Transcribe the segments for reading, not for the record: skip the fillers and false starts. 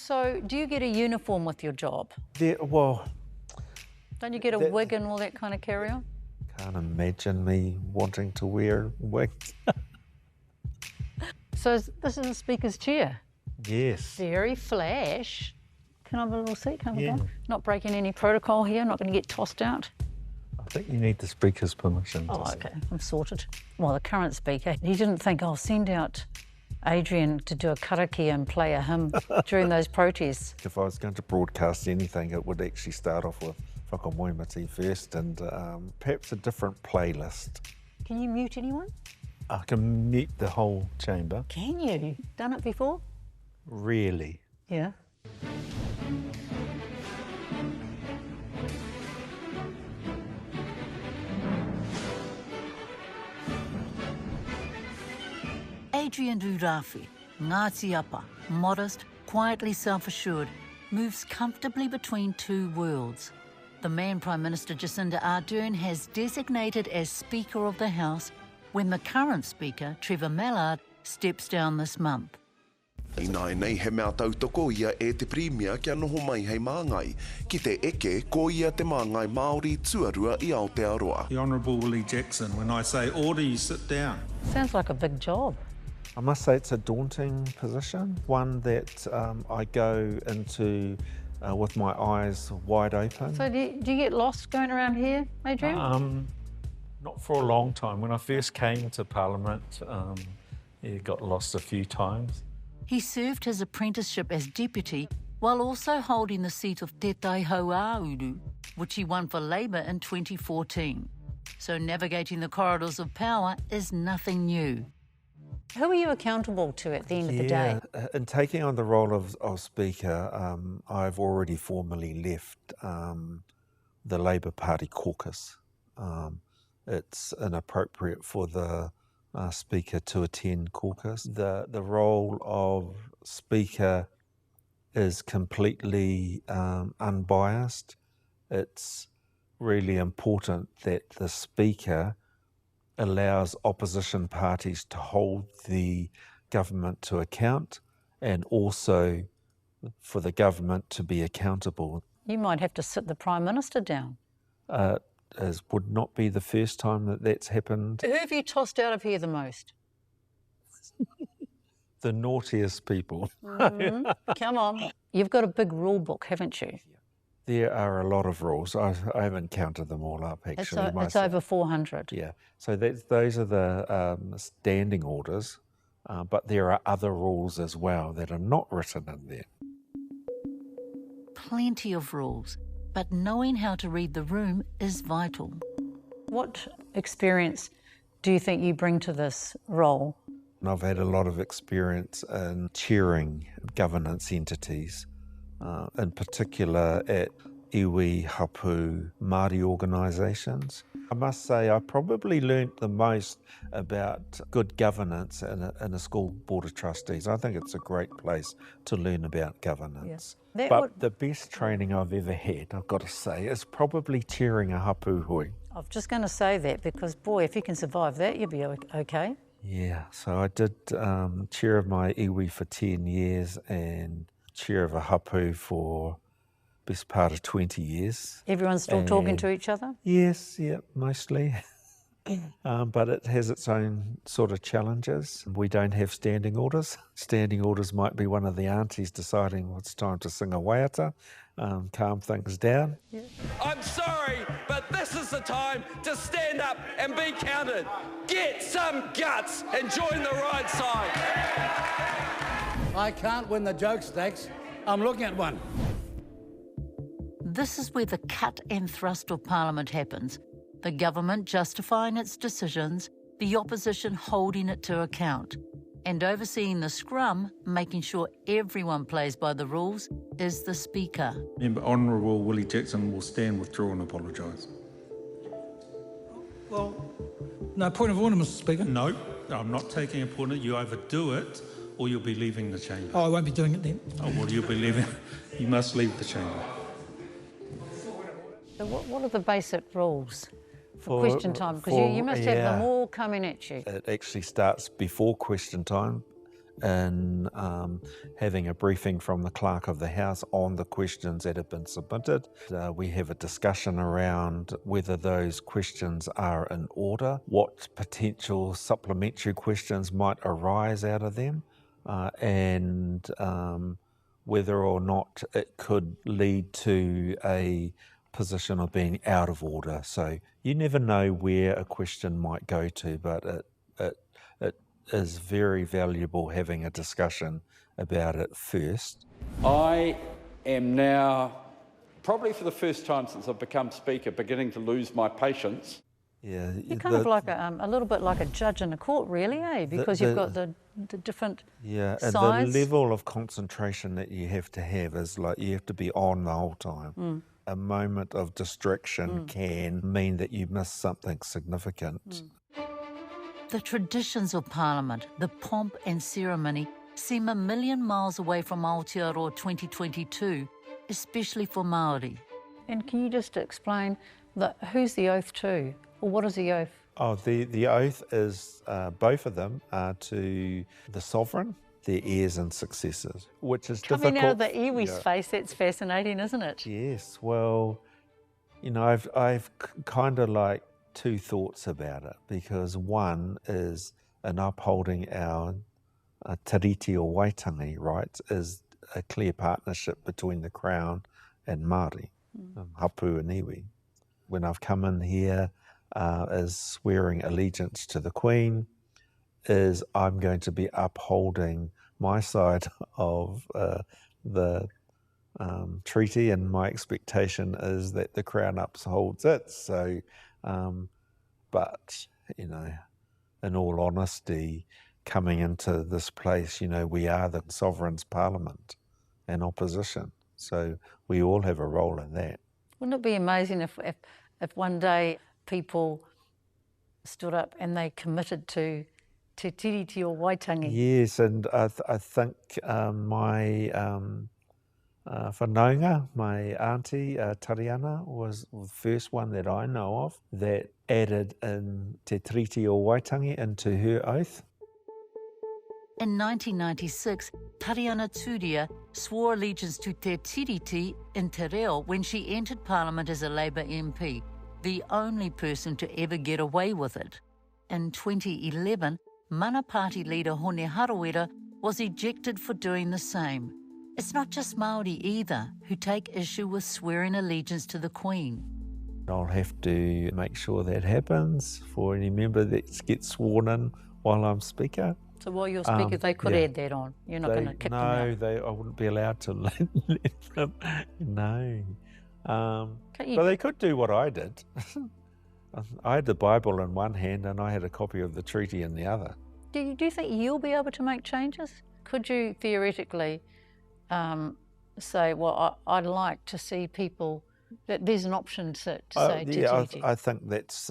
So do you get a uniform with your job? Well... Don't you get a wig and all that kind of carry-on? Can't imagine me wanting to wear a wig. So this is the Speaker's chair? Yes. Very flash. Can I have a little seat? Can I Yeah. go? Not breaking any protocol here, not going to get tossed out. I think you need the Speaker's permission. Oh, okay, I'm sorted. Well, the current Speaker, he didn't think I'll send out Adrian to do a karakia and play a hymn during those protests. If I was going to broadcast anything, it would actually start off with Whakamoemati first and perhaps a different playlist. Can you mute anyone? I can mute the whole chamber. Can you? Done it before? Really? Yeah. Adrian Rurawhe, Ngāti Apa, modest, quietly self-assured, moves comfortably between two worlds. The man Prime Minister Jacinda Ardern has designated as Speaker of the House when the current Speaker, Trevor Mallard, steps down this month. Ina nei he mea tautoko ia e te Premier kia noho mai hei māngai. Ki te eke, ko ia te māngai Maori tuarua i Aotearoa. The Honourable Willie Jackson, when I say order, you sit down. Sounds like a big job. I must say it's a daunting position, one that I go into with my eyes wide open. So do you get lost going around here, Adrian? Not for a long time. When I first came to Parliament, got lost a few times. He served his apprenticeship as deputy while also holding the seat of Te Tai Haua-uru, which he won for Labour in 2014. So navigating the corridors of power is nothing new. Who are you accountable to at the end of the day? In taking on the role of Speaker, I've already formally left the Labour Party caucus. It's inappropriate for the Speaker to attend caucus. The role of Speaker is completely unbiased. It's really important that the Speaker allows opposition parties to hold the government to account and also for the government to be accountable. You might have to sit the Prime Minister down. It would not be the first time that that's happened. Who have you tossed out of here the most? The naughtiest people. Come on. You've got a big rule book, haven't you? There are a lot of rules. I haven't counted them all up, actually. It's over 400. Yeah. So those are the standing orders, but there are other rules as well that are not written in there. Plenty of rules, but knowing how to read the room is vital. What experience do you think you bring to this role? I've had a lot of experience in chairing governance entities, in particular at iwi, hapu, Māori organisations. I must say I probably learnt the most about good governance in a school board of trustees. I think it's a great place to learn about governance. Yeah. But the best training I've ever had, I've got to say, is probably chairing a hapu hui. I was just going to say that because, boy, if you can survive that, you'll be okay. Yeah, so I did chair of my iwi for 10 years and chair of a hapu for best part of 20 years. Everyone's still talking to each other? Yes, yeah, mostly. But it has its own sort of challenges. We don't have standing orders. Standing orders might be one of the aunties deciding it's time to sing a waiata, calm things down. Yeah. I'm sorry, but this is the time to stand up and be counted. Get some guts and join the right side. I can't win the joke stakes. I'm looking at one. This is where the cut and thrust of Parliament happens. The government justifying its decisions, the opposition holding it to account. And overseeing the scrum, making sure everyone plays by the rules, is the Speaker. Member Honourable Willie Jackson will stand, withdraw and apologise. Well, no, point of order, Mr Speaker. No, I'm not taking a point. You either do it or you'll be leaving the chamber. Oh, I won't be doing it then. Oh, well, you'll be leaving. You must leave the chamber. So what are the basic rules for question time? Because you must have them all coming at you. It actually starts before question time. in having a briefing from the Clerk of the House on the questions that have been submitted. We have a discussion around whether those questions are in order, what potential supplementary questions might arise out of them, and whether or not it could lead to a position of being out of order. So you never know where a question might go to, but it is very valuable having a discussion about it first. I am now, probably for the first time since I've become Speaker, beginning to lose my patience. Yeah, You're kind of like a little bit like a judge in a court, really, eh? Because you've got the different and sides. the level of concentration that you have to have is like you have to be on the whole time. A moment of distraction can mean that you miss something significant. The traditions of Parliament, the pomp and ceremony, seem a million miles away from Aotearoa 2022, especially for Maori. And can you just explain who's the oath to, or what is the oath? Oh, the oath is, both of them are to the sovereign, their heirs and successors, which is Coming difficult. out of the iwi's face, that's fascinating, isn't it? Yes, well, you know, I've kind of like two thoughts about it, because one is in upholding our tiriti or waitangi rights is a clear partnership between the Crown and Māori, hapu and iwi. When I've come in here is swearing allegiance to the Queen, is I'm going to be upholding my side of the treaty, and my expectation is that the Crown upholds it. So, but, you know, in all honesty, coming into this place, you know, we are the Sovereign's Parliament and opposition. So we all have a role in that. Wouldn't it be amazing if one day people stood up and they committed to te tiriti o waitangi? Yes, and I think my whanaunga, my auntie Tariana, was the first one that I know of that added in te tiriti o waitangi into her oath. In 1996, Tariana Turia swore allegiance to te tiriti in te reo when she entered Parliament as a Labour MP, the only person to ever get away with it. In 2011, Mana Party leader Hone Harawira was ejected for doing the same. It's not just Māori either who take issue with swearing allegiance to the Queen. I'll have to make sure that happens for any member that gets sworn in while I'm Speaker. So while you're Speaker, they could add that on. You're not going to kick them out. No, I wouldn't be allowed to let them. No. But they could do what I did. I had the Bible in one hand and I had a copy of the treaty in the other. Do you think you'll be able to make changes? Could you theoretically say, well, I'd like to see people, that there's an option to say te tiriti? I think that's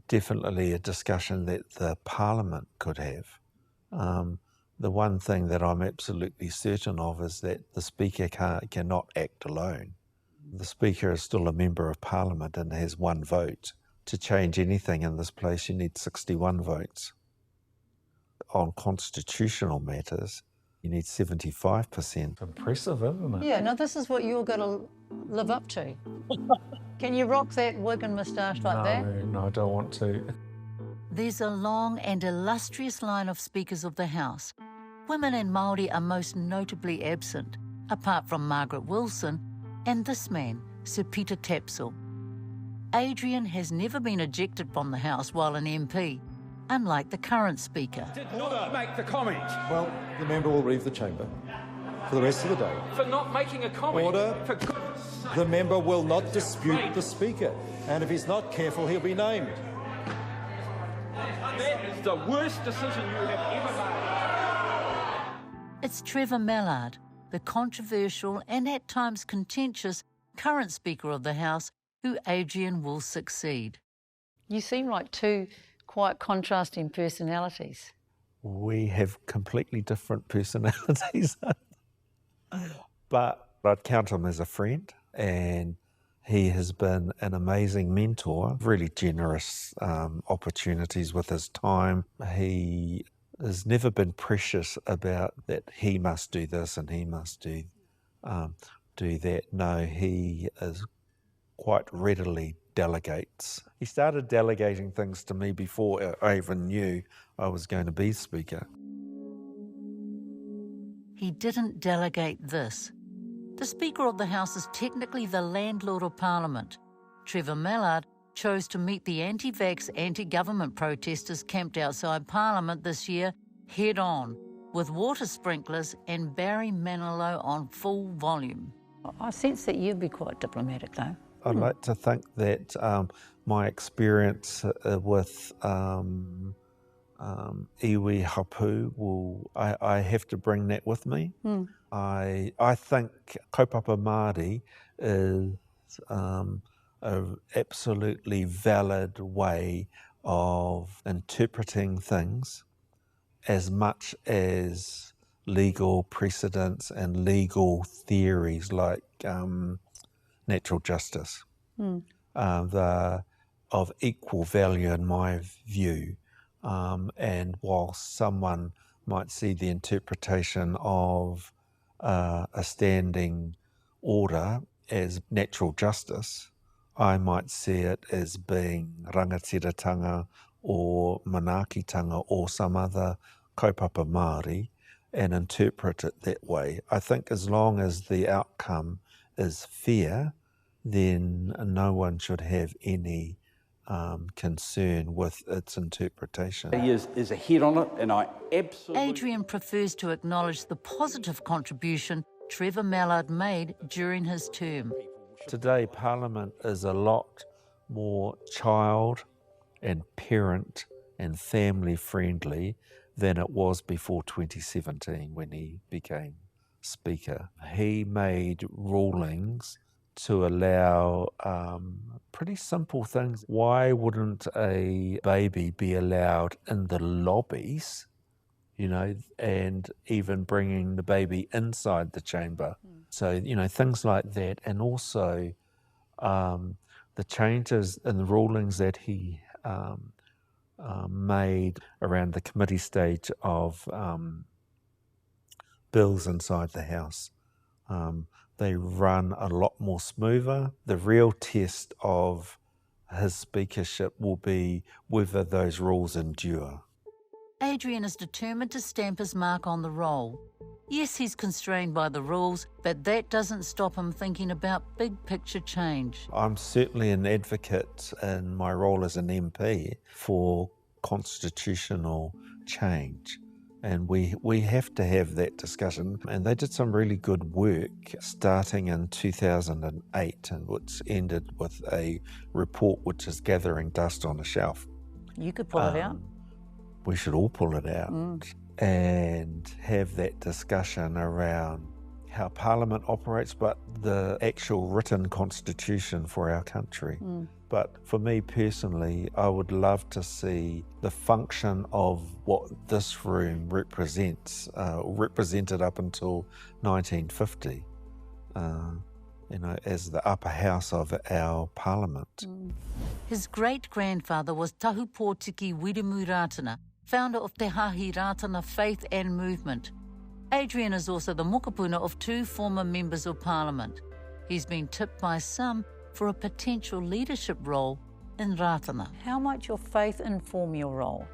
definitely a discussion that the Parliament could have. The one thing that I'm absolutely certain of is that the Speaker cannot act alone. The Speaker is still a member of Parliament and has one vote. To change anything in this place, you need 61 votes. On constitutional matters, you need 75%. Impressive, isn't it? Yeah, now this is what you're going to live up to. Can you rock that wig and moustache like that? No, I don't want to. There's a long and illustrious line of Speakers of the House. Women and Māori are most notably absent, apart from Margaret Wilson and this man, Sir Peter Tapsell. Adrian has never been ejected from the House while an MP, unlike the current Speaker. Did not make the comment. Well, the member will leave the chamber for the rest of the day. For not making a comment. Order. For goodness sake. The member will not dispute the Speaker, and if he's not careful, he'll be named. That is the worst decision you have ever made. It's Trevor Mallard, the controversial and at times contentious current Speaker of the House, who Adrian will succeed. You seem like two quite contrasting personalities. We have completely different personalities. But I'd count him as a friend, and he has been an amazing mentor, really generous opportunities with his time. He has never been precious about that he must do this and he must do that. No, he is quite readily delegates. He started delegating things to me before I even knew I was going to be Speaker. He didn't delegate this. The Speaker of the House is technically the landlord of Parliament. Trevor Mallard chose to meet the anti-vax, anti-government protesters camped outside Parliament this year head-on, with water sprinklers and Barry Manilow on full volume. I sense that you'd be quite diplomatic, though. I'd like to think that my experience with iwi hapu I have to bring that with me. I think kaupapa Māori is an absolutely valid way of interpreting things as much as legal precedents and legal theories like natural justice. They're of equal value in my view. And while someone might see the interpretation of a standing order as natural justice, I might see it as being rangatiratanga or manaakitanga or some other kaupapa Māori and interpret it that way. I think as long as the outcome is fair, then no one should have any concern with its interpretation. He is a head on it, and I absolutely... Adrian prefers to acknowledge the positive contribution Trevor Mallard made during his term. Today, Parliament is a lot more child and parent and family friendly than it was before 2017 when he became Speaker. He made rulings to allow pretty simple things. Why wouldn't a baby be allowed in the lobbies, you know, and even bringing the baby inside the chamber? So, you know, things like that. And also the changes in the rulings that he made around the committee stage of bills inside the House. They run a lot more smoother. The real test of his speakership will be whether those rules endure. Adrian is determined to stamp his mark on the role. Yes, he's constrained by the rules, but that doesn't stop him thinking about big picture change. I'm certainly an advocate in my role as an MP for constitutional change. And we have to have that discussion. And they did some really good work starting in 2008, and which ended with a report which is gathering dust on a shelf. You could pull it out. We should all pull it out and have that discussion around how Parliament operates, but the actual written constitution for our country. But for me personally, I would love to see the function of what this room represents, represented up until 1950, you know, as the upper house of our Parliament. His great-grandfather was Tahupōtiki Wiremu Ratana, founder of Te Hahi Ratana Faith and Movement. Adrian is also the mokopuna of 2 former members of Parliament. He's been tipped by some for a potential leadership role in Ratana. How might your faith inform your role?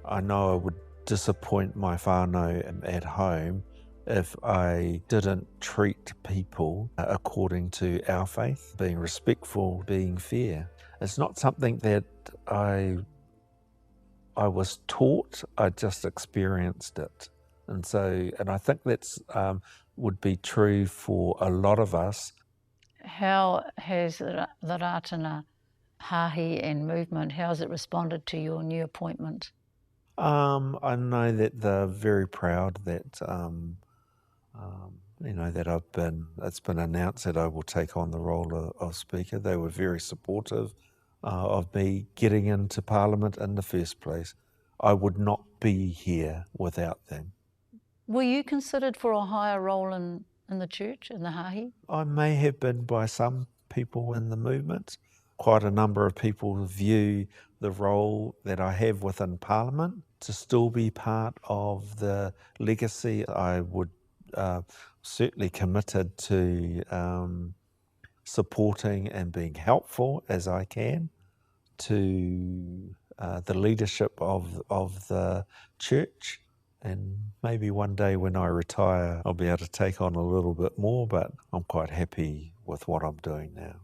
I know I would disappoint my whānau at home if I didn't treat people according to our faith, being respectful, being fair. It's not something that I was taught, I just experienced it. And I think that's would be true for a lot of us. How has the Ratana Hahi and movement, how has it responded to your new appointment? I know that they're very proud that, you know, that it's been announced that I will take on the role of Speaker. They were very supportive of me getting into Parliament in the first place. I would not be here without them. Were you considered for a higher role in the church, in the Hahi? I may have been by some people in the movement. Quite a number of people view the role that I have within Parliament to still be part of the legacy. I would certainly committed to supporting and being helpful as I can to the leadership of the church. And maybe one day when I retire, I'll be able to take on a little bit more, but I'm quite happy with what I'm doing now.